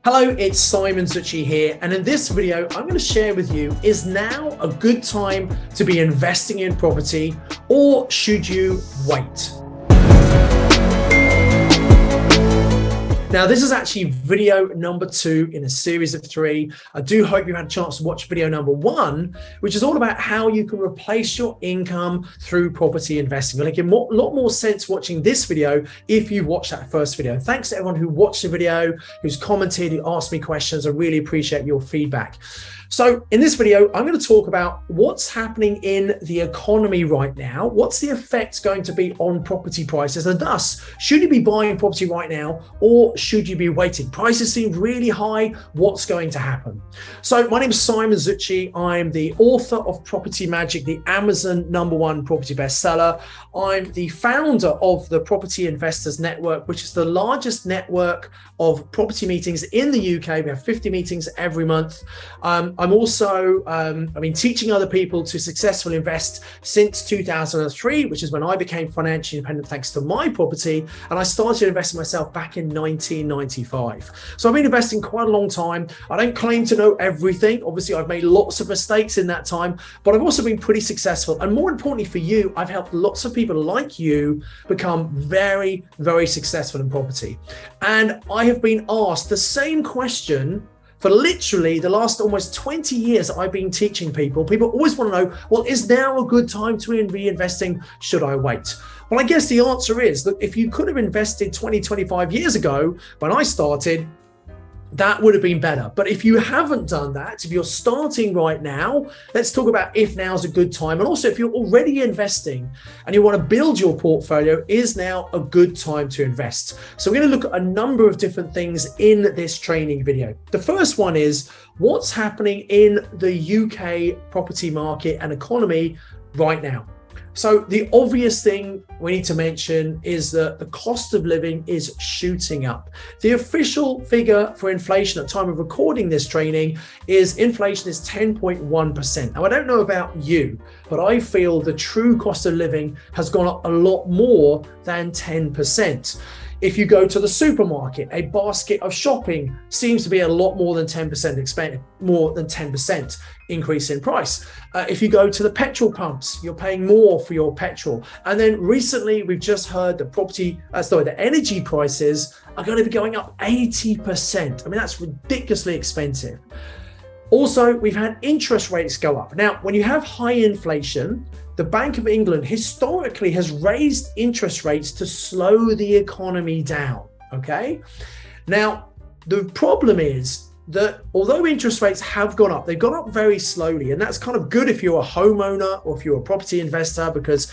Hello, it's Simon Zutshi here, and in this video, I'm going to share with you, is now a good time to be investing in property, or should you wait? Now, this is actually video number 2 in a series of 3. I do hope you had a chance to watch video number 1, which is all about how you can replace your income through property investing. It'll make a lot more sense watching this video if you watched that first video. Thanks to everyone who watched the video, who's commented, who asked me questions. I really appreciate your feedback. So in this video, I'm going to talk about what's happening in the economy right now. What's the effect going to be on property prices? And thus, should you be buying property right now or should you be waiting? Prices seem really high. What's going to happen? So my name is Simon Zutshi. I'm the author of Property Magic, the Amazon #1 property bestseller. I'm the founder of the Property Investors Network, which is the largest network of property meetings in the UK. We have 50 meetings every month. I'm also teaching other people to successfully invest since 2003, which is when I became financially independent thanks to my property. And I started investing myself back in 1995. So I've been investing quite a long time. I don't claim to know everything. Obviously, I've made lots of mistakes in that time, but I've also been pretty successful. And more importantly for you, I've helped lots of people like you become very, very successful in property. And I have been asked the same question for literally the last almost 20 years I've been teaching people. People always want to know, well, is now a good time to be investing? Should I wait? Well, I guess the answer is that if you could have invested 20, 25 years ago when I started, that would have been better. But if you haven't done that, if you're starting right now, let's talk about if now's a good time. And also if you're already investing and you want to build your portfolio, is now a good time to invest? So we're going to look at a number of different things in this training video. The first one is what's happening in the UK property market and economy right now. So the obvious thing we need to mention is that the cost of living is shooting up. The official figure for inflation at the time of recording this training is inflation is 10.1%. Now, I don't know about you, but I feel the true cost of living has gone up a lot more than 10%. If you go to the supermarket, a basket of shopping seems to be a lot more than 10% increase in price. If you go to the petrol pumps, you're paying more for your petrol. And then recently, we've just heard that the energy prices are going to be going up 80%. I mean, that's ridiculously expensive. Also, we've had interest rates go up. Now, when you have high inflation, the Bank of England historically has raised interest rates to slow the economy down, okay? Now, the problem is that although interest rates have gone up, they've gone up very slowly, and that's kind of good if you're a homeowner or if you're a property investor, because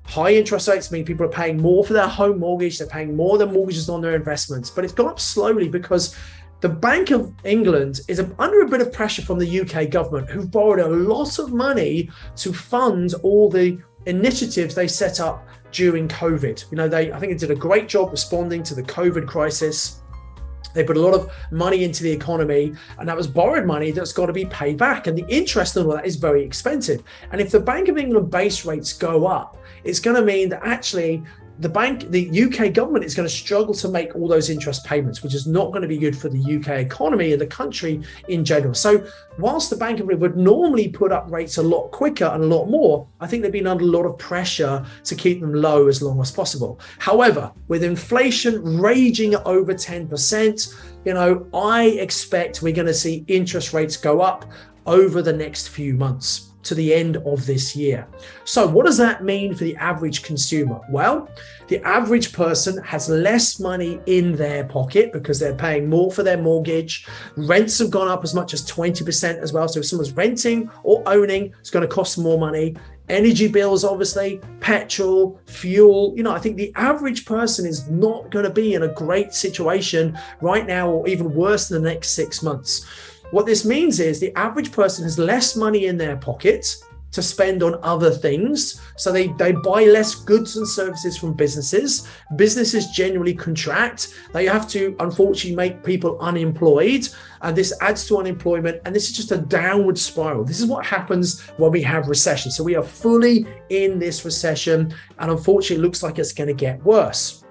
high interest rates mean people are paying more for their home mortgage, they're paying more than mortgages on their investments, but it's gone up slowly because the Bank of England is under a bit of pressure from the UK government, who've borrowed a lot of money to fund all the initiatives they set up during COVID. You know, I think they did a great job responding to the COVID crisis. They put a lot of money into the economy, and that was borrowed money that's got to be paid back. And the interest on all that is very expensive. And if the Bank of England base rates go up, it's going to mean that actually the UK government is going to struggle to make all those interest payments, which is not going to be good for the UK economy and the country in general. So whilst the Bank of England would normally put up rates a lot quicker and a lot more, I think they've been under a lot of pressure to keep them low as long as possible. However, with inflation raging at over 10%, I expect we're going to see interest rates go up over the next few months to the end of this year. So what does that mean for the average consumer? Well, the average person has less money in their pocket because they're paying more for their mortgage. Rents have gone up as much as 20% as well. So if someone's renting or owning, it's going to cost more money. Energy bills, obviously, petrol, fuel. I think the average person is not going to be in a great situation right now, or even worse than the next 6 months. What this means is the average person has less money in their pocket to spend on other things. So they buy less goods and services from businesses. Businesses generally contract. They have to, unfortunately, make people unemployed. And this adds to unemployment. And this is just a downward spiral. This is what happens when we have recession. So we are fully in this recession. And unfortunately, it looks like it's going to get worse.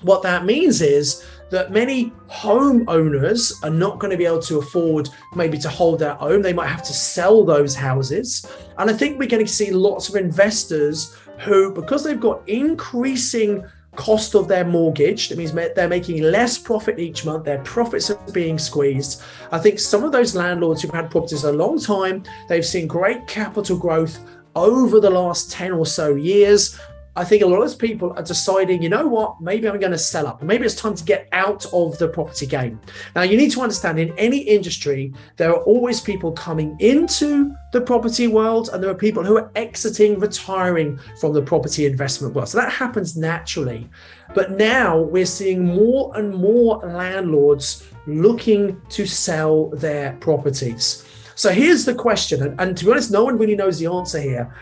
What that means is that many homeowners are not going to be able to afford maybe to hold their own. They might have to sell those houses. And I think we're going to see lots of investors who, because they've got increasing cost of their mortgage, that means they're making less profit each month, their profits are being squeezed. I think some of those landlords who've had properties a long time, they've seen great capital growth over the last 10 or so years. I think a lot of those people are deciding, you know what, maybe I'm going to sell up. Maybe it's time to get out of the property game. Now, you need to understand, in any industry, there are always people coming into the property world, and there are people who are exiting, retiring from the property investment world. So that happens naturally. But now we're seeing more and more landlords looking to sell their properties. So here's the question, and to be honest, no one really knows the answer here.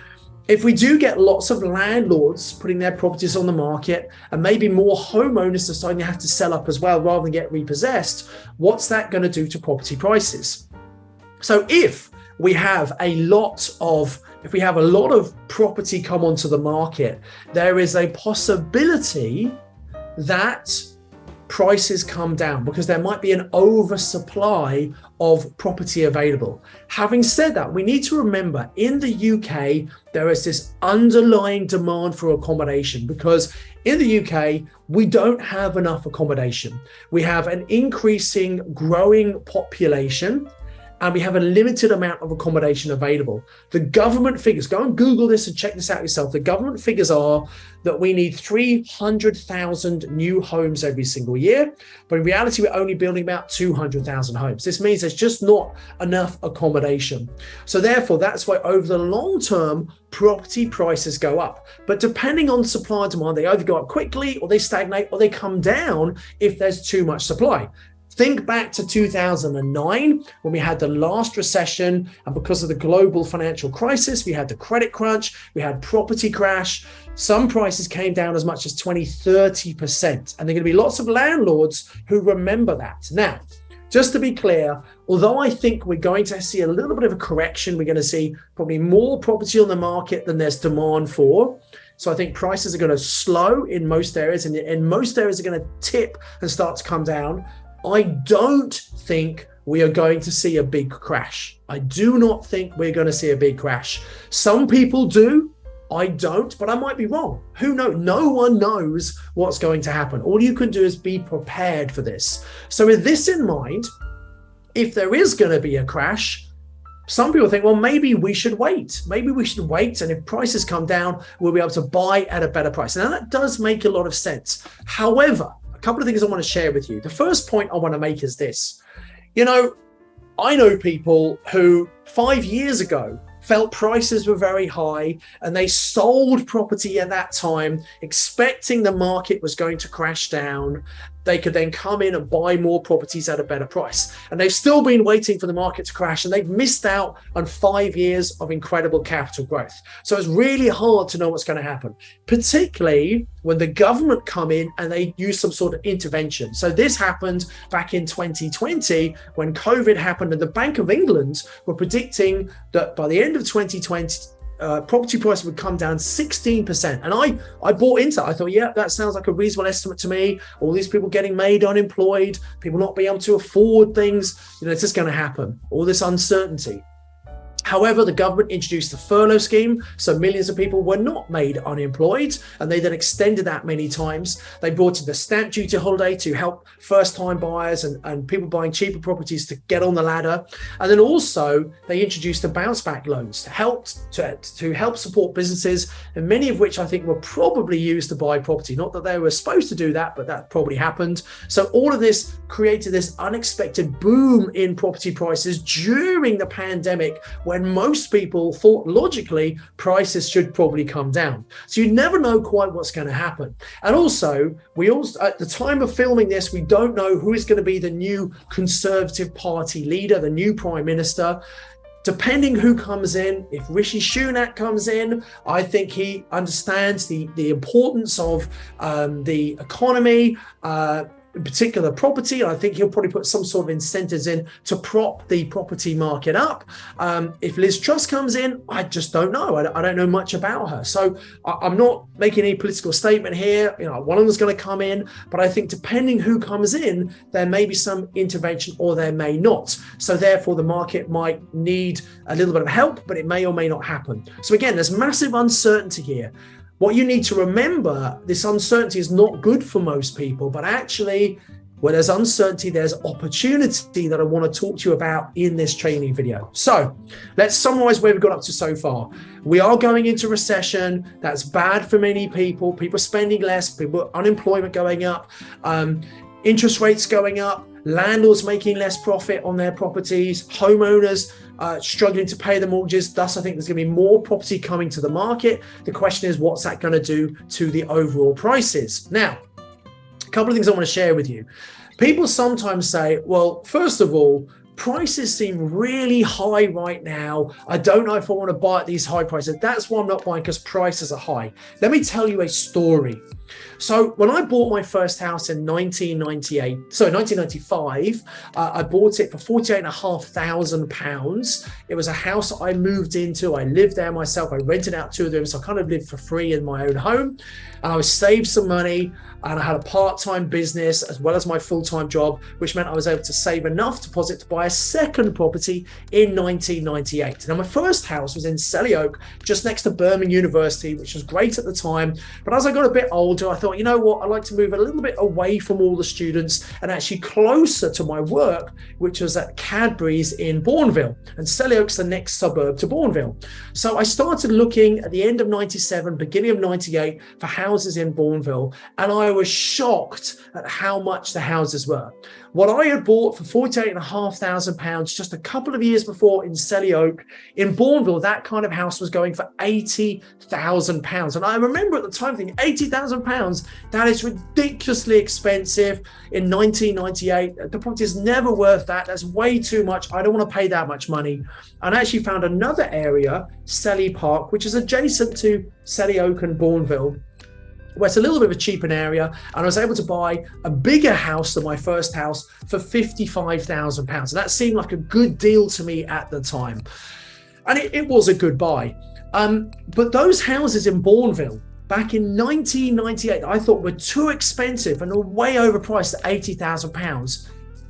If we do get lots of landlords putting their properties on the market, and maybe more homeowners deciding to have to sell up as well rather than get repossessed, what's that going to do to property prices? So if we have a lot of property come onto the market, there is a possibility that prices come down because there might be an oversupply of property available. Having said that, we need to remember, in the UK, there is this underlying demand for accommodation, because in the UK, we don't have enough accommodation. We have an increasing, growing population, and we have a limited amount of accommodation available. The government figures, go and Google this and check this out yourself. The government figures are that we need 300,000 new homes every single year. But in reality, we're only building about 200,000 homes. This means there's just not enough accommodation. So therefore, that's why over the long term, property prices go up. But depending on supply and demand, they either go up quickly or they stagnate or they come down if there's too much supply. Think back to 2009 when we had the last recession, and because of the global financial crisis, we had the credit crunch, we had property crash. Some prices came down as much as 20-30%. And there are going to be lots of landlords who remember that. Now, just to be clear, although I think we're going to see a little bit of a correction, we're going to see probably more property on the market than there's demand for. So I think prices are going to slow in most areas, and in most areas are going to tip and start to come down. I don't think we are going to see a big crash. I do not think we're going to see a big crash. Some people do. I don't, but I might be wrong. Who knows? No one knows what's going to happen. All you can do is be prepared for this. So with this in mind, if there is going to be a crash, some people think, well, maybe we should wait. Maybe we should wait. And if prices come down, we'll be able to buy at a better price. Now, that does make a lot of sense. However, a couple of things I want to share with you. The first point I want to make is this. I know people who 5 years ago felt prices were very high, and they sold property at that time, expecting the market was going to crash down. They could then come in and buy more properties at a better price. And they've still been waiting for the market to crash, and they've missed out on 5 years of incredible capital growth. So it's really hard to know what's going to happen, particularly when the government come in and they use some sort of intervention. So this happened back in 2020 when COVID happened, and the Bank of England were predicting that by the end of 2020, property prices would come down 16%. And I bought into that. I thought, yeah, that sounds like a reasonable estimate to me. All these people getting made unemployed, people not being able to afford things, it's just going to happen. All this uncertainty. However, the government introduced the furlough scheme, so millions of people were not made unemployed, and they then extended that many times. They brought in the stamp duty holiday to help first-time buyers and people buying cheaper properties to get on the ladder. And then also they introduced the bounce-back loans to help support businesses, and many of which I think were probably used to buy property. Not that they were supposed to do that, but that probably happened. So all of this created this unexpected boom in property prices during the pandemic, when most people thought logically prices should probably come down. So you never know quite what's going to happen. And also, at the time of filming this, we don't know who is going to be the new Conservative Party leader, the new Prime Minister. Depending who comes in, if Rishi Sunak comes in, I think he understands the importance of the economy. particular property. I think he'll probably put some sort of incentives in to prop the property market up. If Liz Truss comes in, I just don't know. I don't know much about her. So I'm not making any political statement here. One of them is going to come in, but I think depending who comes in, there may be some intervention or there may not. So therefore the market might need a little bit of help, but it may or may not happen. So again, there's massive uncertainty here. What you need to remember, this uncertainty is not good for most people, but actually, where there's uncertainty, there's opportunity that I want to talk to you about in this training video. So let's summarize where we've got up to so far. We are going into recession. That's bad for many people. People spending less, people unemployment going up, interest rates going up, landlords making less profit on their properties, homeowners struggling to pay the mortgages. Thus, I think there's going to be more property coming to the market. The question is, what's that going to do to the overall prices? Now, a couple of things I want to share with you. People sometimes say, well, first of all, prices seem really high right now. I don't know if I want to buy at these high prices. That's why I'm not buying, because prices are high. Let me tell you a story. So when I bought my first house in 1995, I bought it for £48,500. It was a house I moved into. I lived there myself. I rented out 2 of them. So I kind of lived for free in my own home. And I saved some money, and I had a part-time business as well as my full-time job, which meant I was able to save enough deposit to buy a second property in 1998. Now, my first house was in Selly Oak, just next to Birmingham University, which was great at the time. But as I got a bit older, I thought, you know what, I'd like to move a little bit away from all the students and actually closer to my work, which was at Cadbury's in Bourneville. And Selly Oak's the next suburb to Bourneville. So I started looking at the end of 97, beginning of 98 for houses in Bourneville. And I was shocked at how much the houses were. What I had bought for £48,500 just a couple of years before in Selly Oak, in Bourneville, that kind of house was going for £80,000. And I remember at the time thinking, £80,000, that is ridiculously expensive in 1998. The property is never worth that. That's way too much. I don't want to pay that much money. And I actually found another area, Selly Park, which is adjacent to Selly Oak and Bourneville, where it's a little bit of a cheaper area, and I was able to buy a bigger house than my first house for £55,000. And that seemed like a good deal to me at the time. And it was a good buy. But those houses in Bourneville back in 1998, I thought were too expensive and way overpriced at £80,000.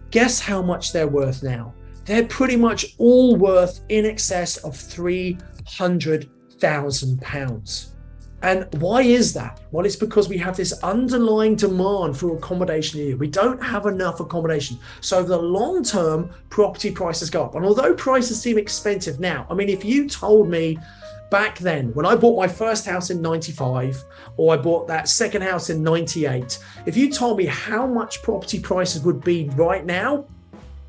Guess how much they're worth now? They're pretty much all worth in excess of £300,000. And why is that? Well, it's because we have this underlying demand for accommodation here. We don't have enough accommodation. So over the long term, property prices go up. And although prices seem expensive now, I mean, if you told me back then, when I bought my first house in 95, or I bought that second house in 98, if you told me how much property prices would be right now,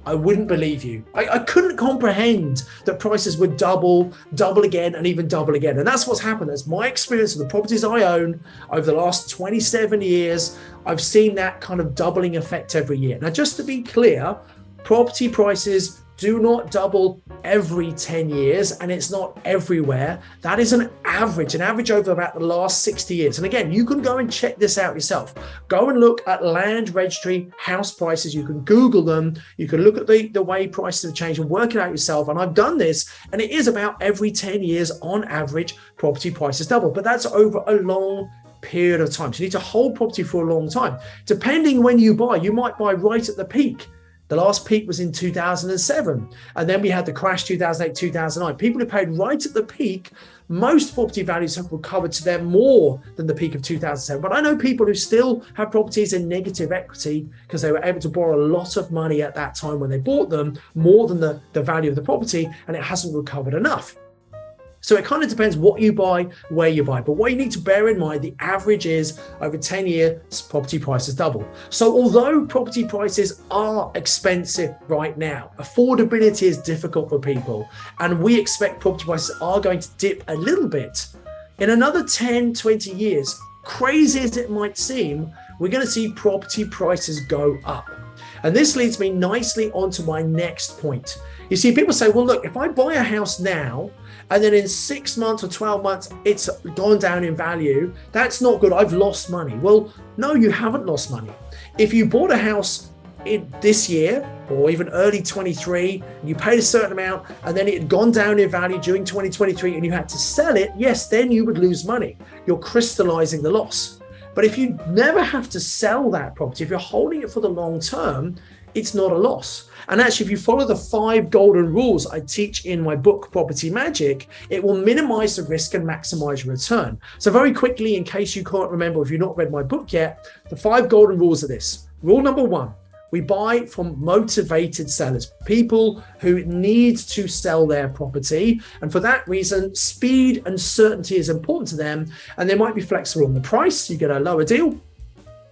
I wouldn't believe you. I couldn't comprehend that prices would double again, and even double again. And that's what's happened. That's my experience of the properties I own over the last 27 years. I've seen that kind of doubling effect every year. Now, just to be clear, property prices do not double every 10 years, and it's not everywhere. That is an average over about the last 60 years. And again, you can go and check this out yourself. Go and look at land registry house prices. You can Google them. You can look at the way prices have changed and work it out yourself. And I've done this, and it is about every 10 years on average, property prices double. But that's over a long period of time. So you need to hold property for a long time. Depending when you buy, you might buy right at the peak. The last peak was in 2007. And then we had the crash 2008, 2009. People who paid right at the peak, most property values have recovered to them more than the peak of 2007. But I know people who still have properties in negative equity because they were able to borrow a lot of money at that time when they bought them, more than the value of the property, and it hasn't recovered enough. So it kind of depends what you buy, where you buy. But what you need to bear in mind, the average is over 10 years, property prices double. So although property prices are expensive right now, affordability is difficult for people. And we expect property prices are going to dip a little bit. In another 10, 20 years, crazy as it might seem, we're going to see property prices go up. And this leads me nicely onto my next point. You see, people say, well, look, if I buy a house now, and then in 6 months or 12 months, it's gone down in value, that's not good. I've lost money. Well, no, you haven't lost money. If you bought a house in this year or even early 23, and you paid a certain amount and then it had gone down in value during 2023 and you had to sell it, yes, then you would lose money. You're crystallizing the loss. But if you never have to sell that property, if you're holding it for the long term, it's not a loss. And actually, if you follow the 5 golden rules I teach in my book, Property Magic, it will minimize the risk and maximize your return. So very quickly, in case you can't remember, if you've not read my book yet, the 5 golden rules are this. Rule number 1, we buy from motivated sellers, people who need to sell their property. And for that reason, speed and certainty is important to them. And they might be flexible on the price, you get a lower deal,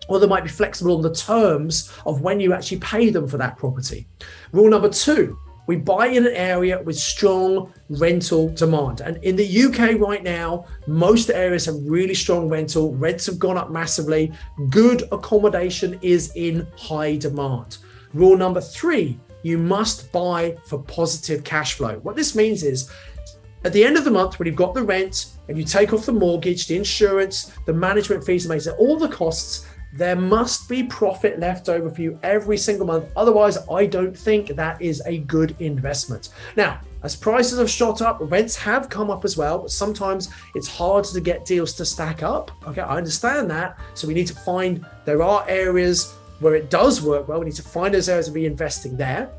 or they might be flexible on the terms of when you actually pay them for that property. Rule number 2, we buy in an area with strong rental demand. And in the UK right now, most areas have really strong rental. Rents have gone up massively. Good accommodation is in high demand. Rule number 3, you must buy for positive cash flow. What this means is, at the end of the month, when you've got the rent and you take off the mortgage, the insurance, the management fees, all the costs, there must be profit left over for you every single month. Otherwise, I don't think that is a good investment. Now, as prices have shot up, rents have come up as well, but sometimes it's hard to get deals to stack up. Okay, I understand that. So we need to find, there are areas where it does work well. We need to find those areas and be investing there.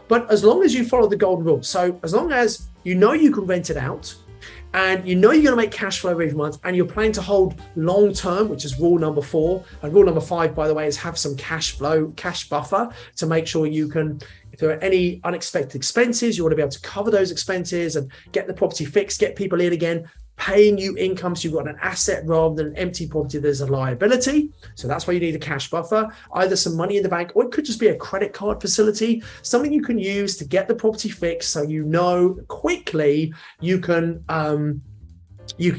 But as long as you follow the golden rule, so as long as you know you can rent it out, and you know you're going to make cash flow every month, and you're planning to hold long term, which is rule number 4. And rule number 5, by the way, is have some cash buffer to make sure you can, if there are any unexpected expenses, you want to be able to cover those expenses and get the property fixed, get people in again, paying you income, so you've got an asset rather than an empty property. There's a liability. So that's why you need a cash buffer, either some money in the bank, or it could just be a credit card facility, something you can use to get the property fixed, so you know quickly you can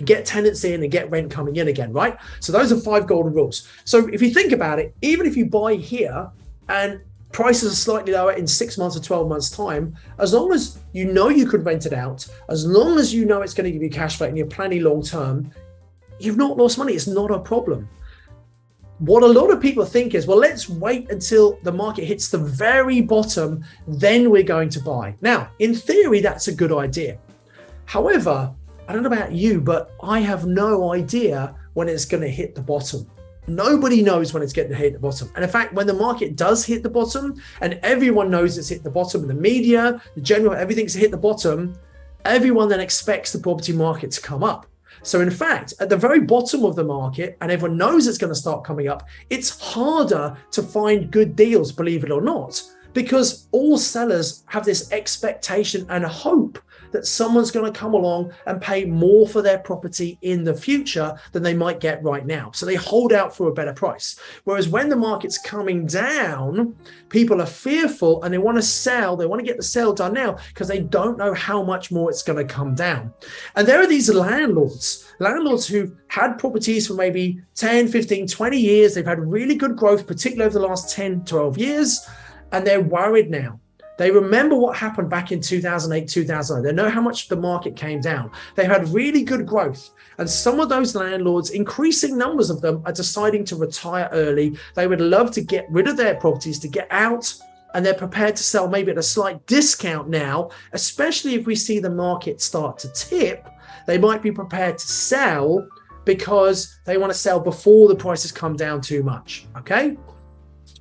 get tenants in and get rent coming in again, right? So those are 5 golden rules. So if you think about it, even if you buy here and prices are slightly lower in 6 months or 12 months time, as long as you know you could rent it out, as long as you know it's going to give you cash flow and you're planning long term, you've not lost money. It's not a problem. What a lot of people think is, well, let's wait until the market hits the very bottom, then we're going to buy. Now, in theory, that's a good idea. However, I don't know about you, but I have no idea when it's going to hit the bottom. Nobody knows when it's getting to hit the bottom. And in fact, when the market does hit the bottom, and everyone knows it's hit the bottom, in the media, the general, everything's hit the bottom, everyone then expects the property market to come up. So in fact, at the very bottom of the market, and everyone knows it's going to start coming up, it's harder to find good deals, believe it or not, because all sellers have this expectation and hope that someone's going to come along and pay more for their property in the future than they might get right now. So they hold out for a better price. Whereas when the market's coming down, people are fearful and they want to sell. They want to get the sale done now because they don't know how much more it's going to come down. And there are these landlords who've had properties for maybe 10, 15, 20 years. They've had really good growth, particularly over the last 10, 12 years. And they're worried now. They remember what happened back in 2008, 2009. They know how much the market came down. They had really good growth. And some of those landlords, increasing numbers of them, are deciding to retire early. They would love to get rid of their properties, to get out, and they're prepared to sell maybe at a slight discount now, especially if we see the market start to tip. They might be prepared to sell because they want to sell before the prices come down too much, okay?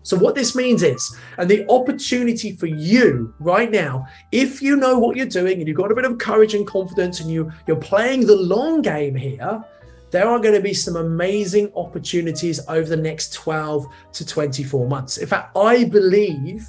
So what this means is, and the opportunity for you right now, if you know what you're doing and you've got a bit of courage and confidence and you're playing the long game here, there are going to be some amazing opportunities over the next 12 to 24 months. In fact, I believe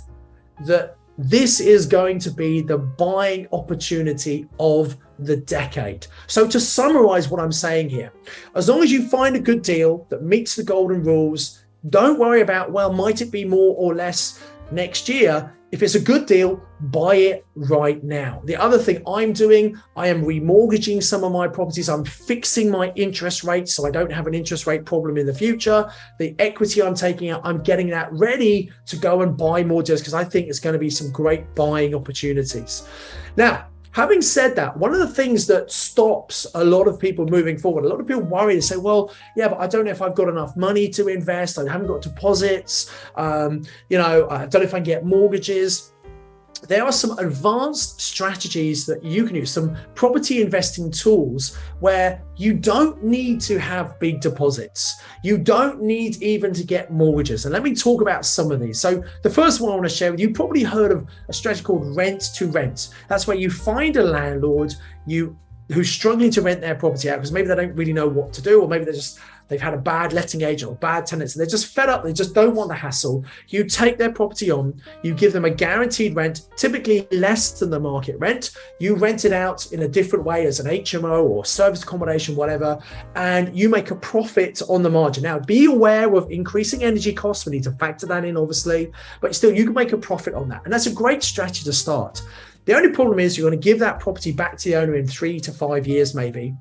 that this is going to be the buying opportunity of the decade. So to summarize what I'm saying here, as long as you find a good deal that meets the golden rules, don't worry about, well, might it be more or less next year? If it's a good deal, buy it right now. The other thing I'm doing, I am remortgaging some of my properties. I'm fixing my interest rate so I don't have an interest rate problem in the future. The equity I'm taking out, I'm getting that ready to go and buy more deals because I think it's going to be some great buying opportunities. Now, Having said that, one of the things that stops a lot of people moving forward, a lot of people worry and say, well, yeah, but I don't know if I've got enough money to invest. I haven't got deposits. I don't know if I can get mortgages. There are some advanced strategies that you can use, some property investing tools where you don't need to have big deposits. You don't need even to get mortgages. And let me talk about some of these. So the first one I want to share with you, probably heard of a strategy called rent to rent. That's where you find a landlord who's struggling to rent their property out because maybe they don't really know what to do, or maybe they've had a bad letting agent or bad tenants and they're just fed up. They just don't want the hassle. You take their property on, you give them a guaranteed rent, typically less than the market rent. You rent it out in a different way as an HMO or service accommodation, whatever, and you make a profit on the margin. Now, be aware of increasing energy costs. We need to factor that in, obviously, but still you can make a profit on that. And that's a great strategy to start. The only problem is you're going to give that property back to the owner in 3 to 5 years, maybe,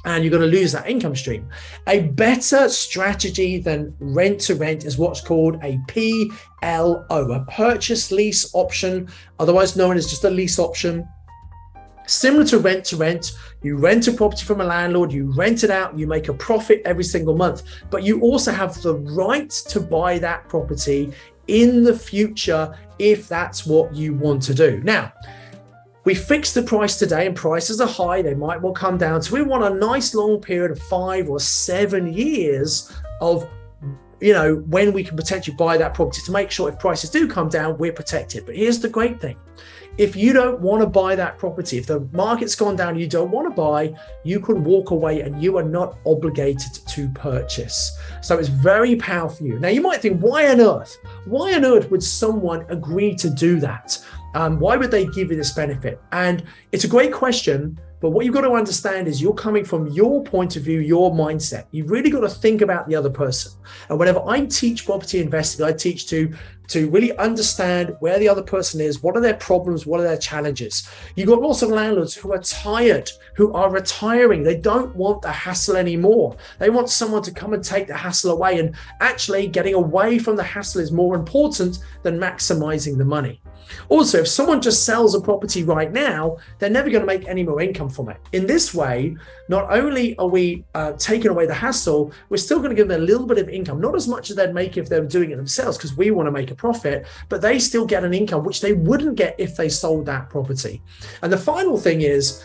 and you're going to lose that income stream. A better strategy than rent to rent is what's called a PLO, a purchase lease option, otherwise known as just a lease option. Similar to rent, you rent a property from a landlord, you rent it out, you make a profit every single month, but you also have the right to buy that property in the future if that's what you want to do. Now, we fix the price today and prices are high, they might well come down. So we want a nice long period of 5 or 7 years of when we can potentially buy that property to make sure if prices do come down, we're protected. But here's the great thing. If you don't want to buy that property, if the market's gone down, you don't want to buy, you can walk away and you are not obligated to purchase. So it's very powerful for you. Now you might think, why on earth would someone agree to do that? Why would they give you this benefit? And it's a great question, but what you've got to understand is you're coming from your point of view, your mindset. You've really got to think about the other person. And whenever I teach property investing, I teach to really understand where the other person is, what are their problems, what are their challenges. You've got lots of landlords who are tired, who are retiring. They don't want the hassle anymore. They want someone to come and take the hassle away. And actually getting away from the hassle is more important than maximizing the money. Also, if someone just sells a property right now, they're never going to make any more income from it. In this way, not only are we taking away the hassle, we're still going to give them a little bit of income, not as much as they'd make if they were doing it themselves, because we want to make a profit, but they still get an income, which they wouldn't get if they sold that property. And the final thing is,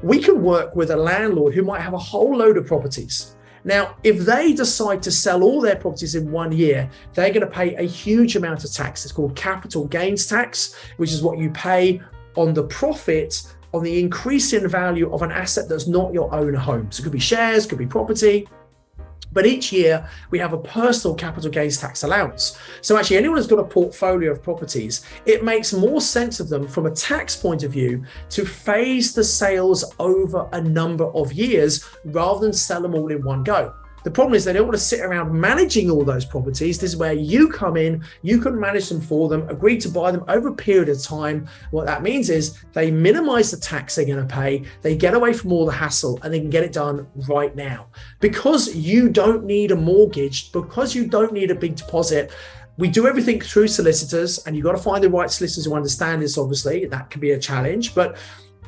we can work with a landlord who might have a whole load of properties. Now, if they decide to sell all their properties in 1 year, they're going to pay a huge amount of tax. It's called capital gains tax, which is what you pay on the profit on the increase in value of an asset that's not your own home. So it could be shares, could be property. But each year we have a personal capital gains tax allowance. So actually anyone who's got a portfolio of properties, it makes more sense of them from a tax point of view to phase the sales over a number of years rather than sell them all in one go. The problem is they don't want to sit around managing all those properties. This is where you come in, you can manage them for them, agree to buy them over a period of time. What that means is they minimize the tax they're going to pay, they get away from all the hassle, and they can get it done right now. Because you don't need a mortgage, because you don't need a big deposit, we do everything through solicitors, and you've got to find the right solicitors who understand this, obviously. That can be a challenge, but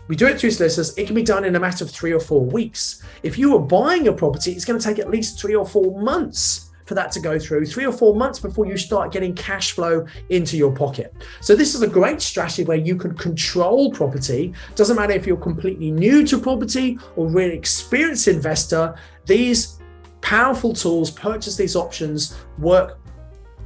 we do it through solicitors. It can be done in a matter of 3 or 4 weeks. If you are buying a property, it's going to take at least 3 or 4 months for that to go through, 3 or 4 months before you start getting cash flow into your pocket. So this is a great strategy where you can control property. Doesn't matter if you're completely new to property or really experienced investor, these powerful tools, purchase lease options, work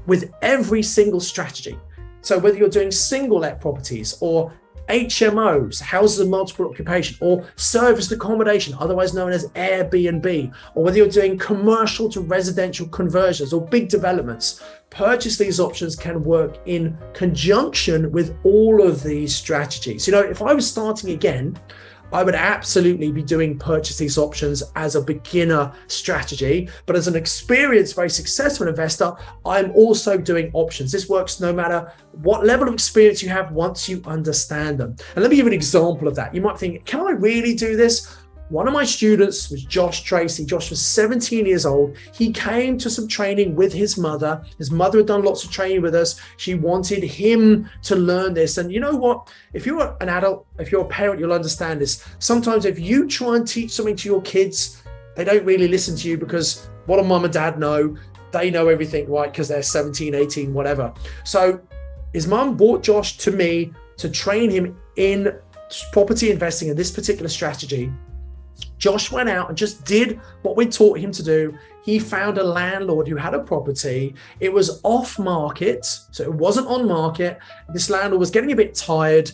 with every single strategy. So whether you're doing single let properties or HMOs, houses of multiple occupation, or serviced accommodation, otherwise known as Airbnb, or whether you're doing commercial to residential conversions or big developments, purchase lease options can work in conjunction with all of these strategies. If I was starting again, I would absolutely be doing purchase lease options as a beginner strategy. But as an experienced, very successful investor, I'm also doing options. This works no matter what level of experience you have once you understand them. And let me give you an example of that. You might think, can I really do this? One of my students was Josh Tracy. Josh was 17 years old. He came to some training with his mother. His mother had done lots of training with us. She wanted him to learn this. And you know what? If you're an adult, if you're a parent, you'll understand this. Sometimes if you try and teach something to your kids, they don't really listen to you because what do mom and dad know? They know everything, right? Because they're 17, 18, whatever. So his mom brought Josh to me to train him in property investing in this particular strategy. Josh went out and just did what we taught him to do. He found a landlord who had a property. It was off market, so it wasn't on market. This landlord was getting a bit tired.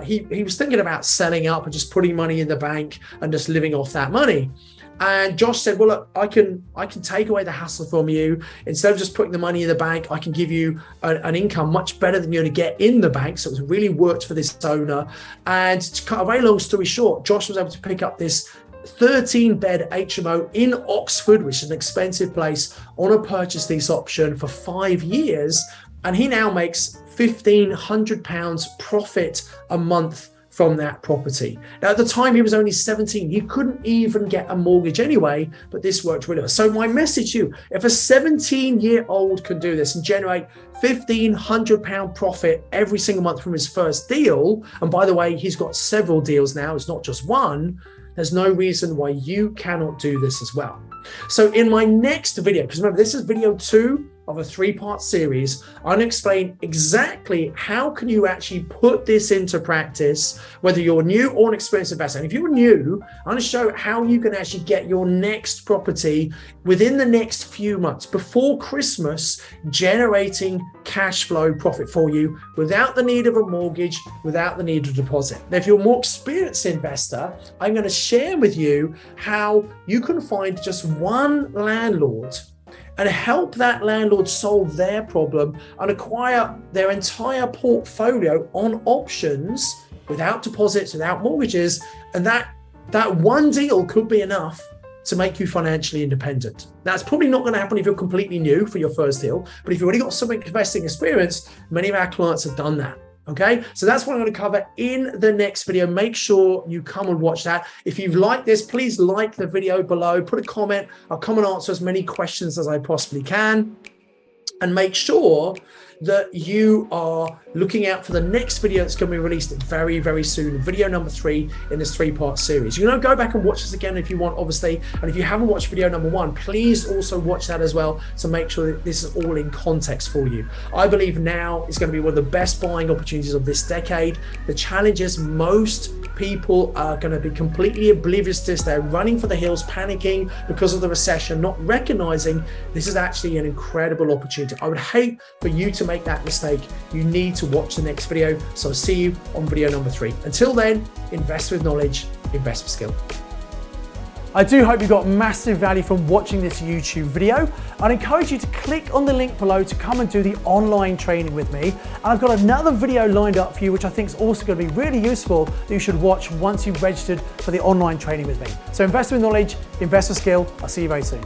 He was thinking about selling up and just putting money in the bank and just living off that money. And Josh said, well, look, I can take away the hassle from you. Instead of just putting the money in the bank, I can give you an income much better than you're going to get in the bank. So it really worked for this owner. And to cut a very long story short, Josh was able to pick up this 13-bed HMO in Oxford, which is an expensive place, on a purchase lease option for 5 years. And he now makes £1,500 profit a month from that property. Now, at the time, he was only 17. He couldn't even get a mortgage anyway, but this worked really well. So my message to you, if a 17-year-old can do this and generate £1,500 profit every single month from his first deal, and by the way, he's got several deals now, it's not just one, there's no reason why you cannot do this as well. So in my next video, because remember, this is video 2 of a 3-part series, I'm going to explain exactly how can you actually put this into practice, whether you're new or an experienced investor. And if you're new, I'm going to show how you can actually get your next property within the next few months before Christmas, generating cash flow profit for you without the need of a mortgage, without the need of a deposit. Now, if you're a more experienced investor, I'm going to share with you how you can find just one landlord and help that landlord solve their problem and acquire their entire portfolio on options without deposits, without mortgages. And that one deal could be enough to make you financially independent. That's probably not going to happen if you're completely new for your first deal, but if you've already got some investing experience, many of our clients have done that. Okay, so that's what I'm going to cover in the next video. Make sure you come and watch that. If you've liked this, please like the video below, put a comment. I'll come and answer as many questions as I possibly can. And make sure that you are looking out for the next video that's going to be released very, very soon, video number 3 in this 3-part series. You know, go back and watch this again if you want, obviously. And if you haven't watched video number 1, please also watch that as well to make sure that this is all in context for you. I believe now is going to be one of the best buying opportunities of this decade. The challenge is most people are going to be completely oblivious to this. They're running for the hills, panicking because of the recession, not recognizing this is actually an incredible opportunity. I would hate for you to make that mistake. You need to watch the next video. So I'll see you on video number 3. Until then, invest with knowledge, invest with skill. I do hope you got massive value from watching this YouTube video. I'd encourage you to click on the link below to come and do the online training with me. And I've got another video lined up for you, which I think is also going to be really useful that you should watch once you've registered for the online training with me. So invest with knowledge, invest with skill. I'll see you very soon.